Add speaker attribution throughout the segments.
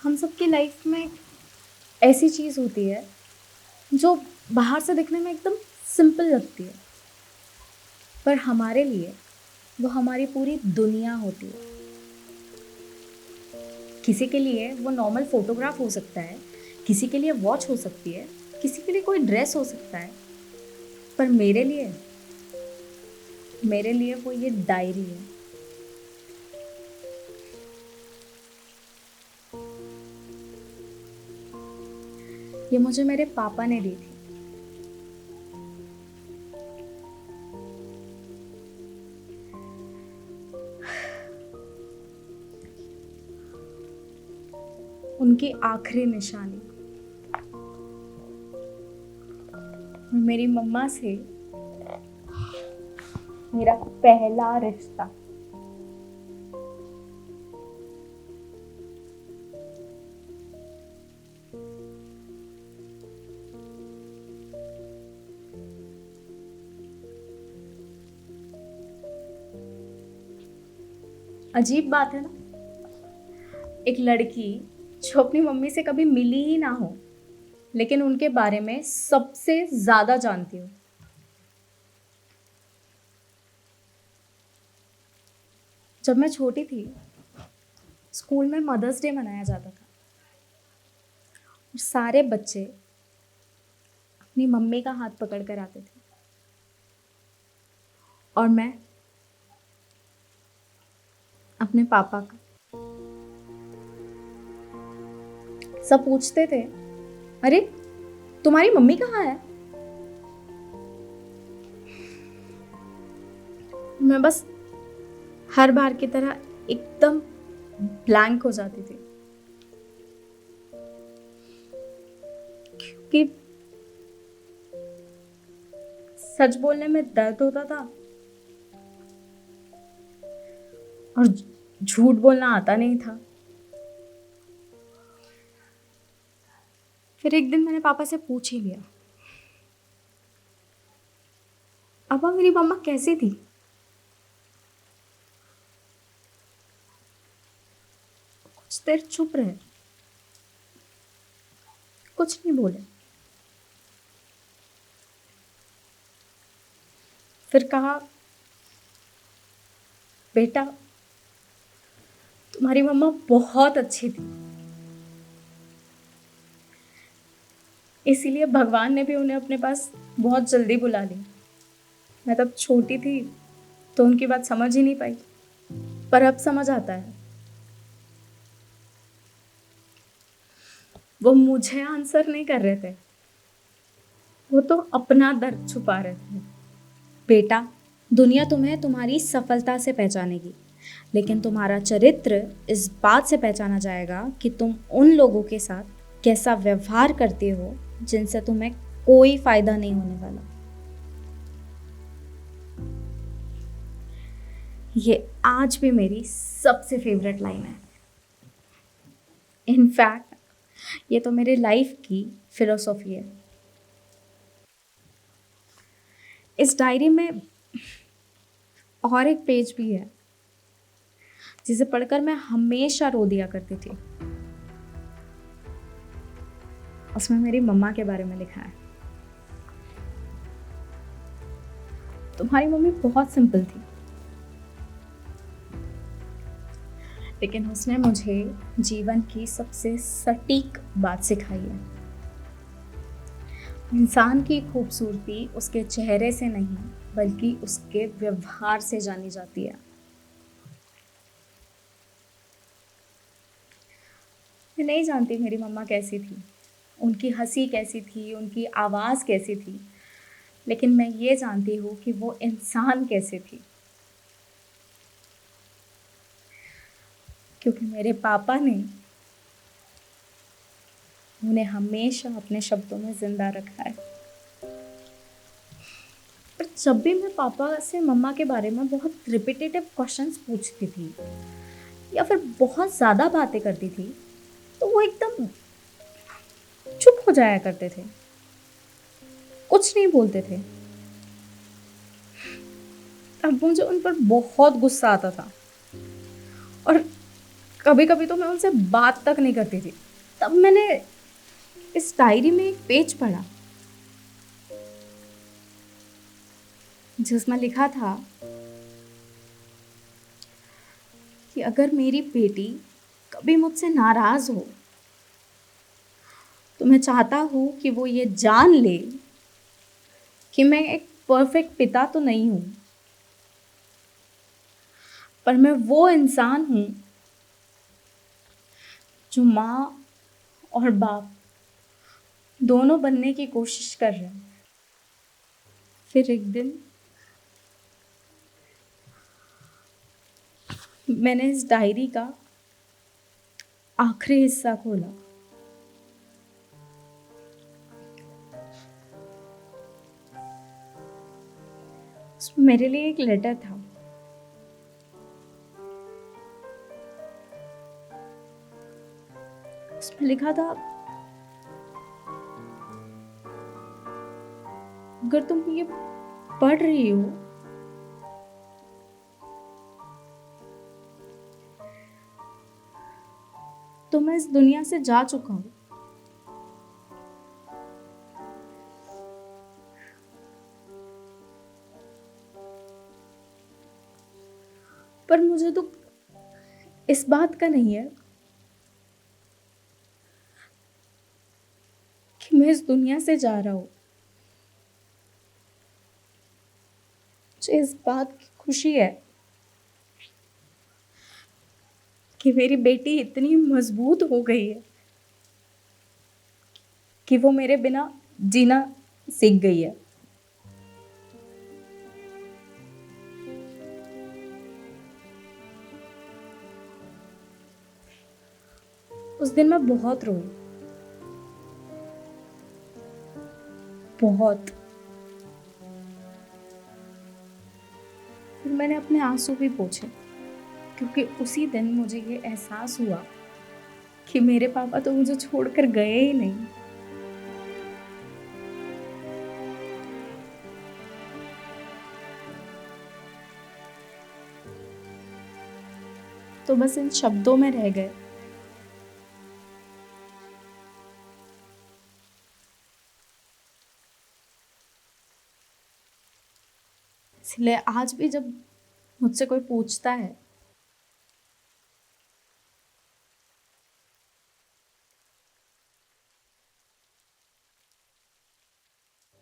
Speaker 1: हम सबकी लाइफ में एक ऐसी चीज़ होती है जो बाहर से दिखने में एकदम सिंपल लगती है, पर हमारे लिए वो हमारी पूरी दुनिया होती है। किसी के लिए वो नॉर्मल फोटोग्राफ हो सकता है, किसी के लिए वॉच हो सकती है, किसी के लिए कोई ड्रेस हो सकता है, पर मेरे लिए वो ये डायरी है। ये मुझे मेरे पापा ने दी थी। उनकी आखिरी निशानी मेरी मम्मा से मेरा पहला रिश्ता। अजीब बात है ना, एक लड़की जो अपनी मम्मी से कभी मिली ही ना हो, लेकिन उनके बारे में सबसे ज्यादा जानती हूँ। जब मैं छोटी थी, स्कूल में मदर्स डे मनाया जाता था और सारे बच्चे अपनी मम्मी का हाथ पकड़ कर आते थे और मैं अपने पापा का। सब पूछते थे, अरे तुम्हारी मम्मी कहाँ है? मैं बस हर बार की तरह एकदम ब्लैंक हो जाती थी, क्योंकि सच बोलने में दर्द होता था और झूठ बोलना आता नहीं था। फिर एक दिन मैंने पापा से पूछ ही लिया, पापा मेरी मम्मा कैसी थी? कुछ देर चुप रहे, कुछ नहीं बोले। फिर कहा, बेटा तुम्हारी मम्मा बहुत अच्छी थी, इसीलिए भगवान ने भी उन्हें अपने पास बहुत जल्दी बुला ली। मैं तब छोटी थी तो उनकी बात समझ ही नहीं पाई, पर अब समझ आता है। वो मुझे आंसर नहीं कर रहे थे, वो तो अपना दर्द छुपा रहे थे। बेटा, दुनिया तुम्हें तुम्हारी सफलता से पहचानेगी, लेकिन तुम्हारा चरित्र इस बात से पहचाना जाएगा कि तुम उन लोगों के साथ कैसा व्यवहार करते हो जिनसे तुम्हें कोई फायदा नहीं होने वाला। ये आज भी मेरी सबसे फेवरेट लाइन है। इनफैक्ट ये तो मेरे लाइफ की फिलोसॉफी है। इस डायरी में और एक पेज भी है जिसे पढ़कर मैं हमेशा रो दिया करती थी। उसमें मेरी मम्मा के बारे में लिखा है, तुम्हारी मम्मी बहुत सिंपल थी, लेकिन उसने मुझे जीवन की सबसे सटीक बात सिखाई है। इंसान की खूबसूरती उसके चेहरे से नहीं, बल्कि उसके व्यवहार से जानी जाती है। मैं नहीं जानती मेरी मम्मा कैसी थी, उनकी हंसी कैसी थी, उनकी आवाज़ कैसी थी, लेकिन मैं ये जानती हूँ कि वो इंसान कैसे थी, क्योंकि मेरे पापा ने उन्हें हमेशा अपने शब्दों में जिंदा रखा है। पर जब भी मैं पापा से मम्मा के बारे में बहुत रिपीटेटिव क्वेश्चंस पूछती थी या फिर बहुत ज़्यादा बातें करती थी, तो वो एकदम चुप हो जाया करते थे, कुछ नहीं बोलते थे। अब मुझे उन पर बहुत गुस्सा आता था और कभी कभी तो मैं उनसे बात तक नहीं करती थी। तब मैंने इस डायरी में एक पेज पढ़ा जिसमें लिखा था कि अगर मेरी बेटी कभी मुझसे नाराज हो तो मैं चाहता हूँ कि वो ये जान ले कि मैं एक परफेक्ट पिता तो नहीं हूँ, पर मैं वो इंसान हूँ जो माँ और बाप दोनों बनने की कोशिश कर रहे हैं। फिर एक दिन मैंने इस डायरी का आखिरी हिस्सा खोला। उसमें मेरे लिए एक लेटर था। उसमें लिखा था, अगर तुम ये पढ़ रही हो तो मैं इस दुनिया से जा चुका हूँ। पर मुझे तो इस बात का नहीं है कि मैं इस दुनिया से जा रहा हूँ। मुझे इस बात की खुशी है कि मेरी बेटी इतनी मजबूत हो गई है कि वो मेरे बिना जीना सीख गई है। उस दिन मैं बहुत रोई, बहुत। फिर मैंने अपने आंसू भी पोंछे, क्योंकि उसी दिन मुझे ये एहसास हुआ कि मेरे पापा तो मुझे छोड़कर गए ही नहीं। तो बस इन शब्दों में रह गए। इसलिए आज भी जब मुझसे कोई पूछता है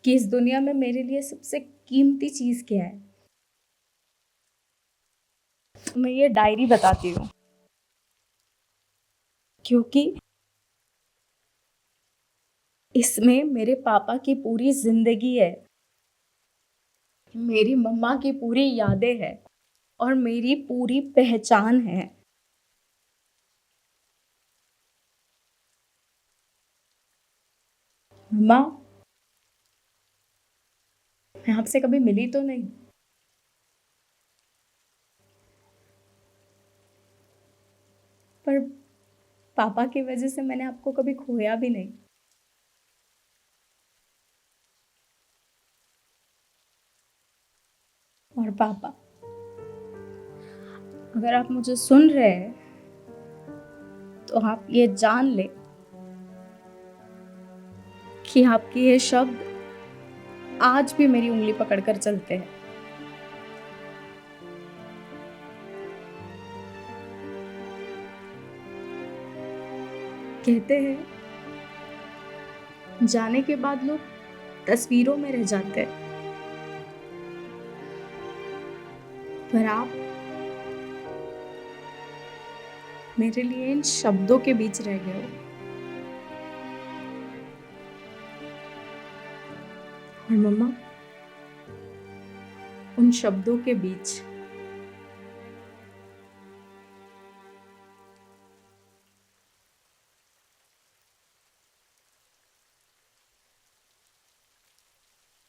Speaker 1: कि इस दुनिया में मेरे लिए सबसे कीमती चीज क्या है, तो मैं ये डायरी बताती हूँ। क्योंकि इसमें मेरे पापा की पूरी जिंदगी है, मेरी मम्मा की पूरी यादें हैं और मेरी पूरी पहचान है। मम्मा, मैं आपसे कभी मिली तो नहीं, पर पापा की वजह से मैंने आपको कभी खोया भी नहीं। और पापा, अगर आप मुझे सुन रहे हैं तो आप ये जान ले कि आपके ये शब्द आज भी मेरी उंगली पकड़कर चलते हैं। कहते हैं जाने के बाद लोग तस्वीरों में रह जाते हैं, पर आप मेरे लिए इन शब्दों के बीच रह गए हो। और मम्मा, उन शब्दों के बीच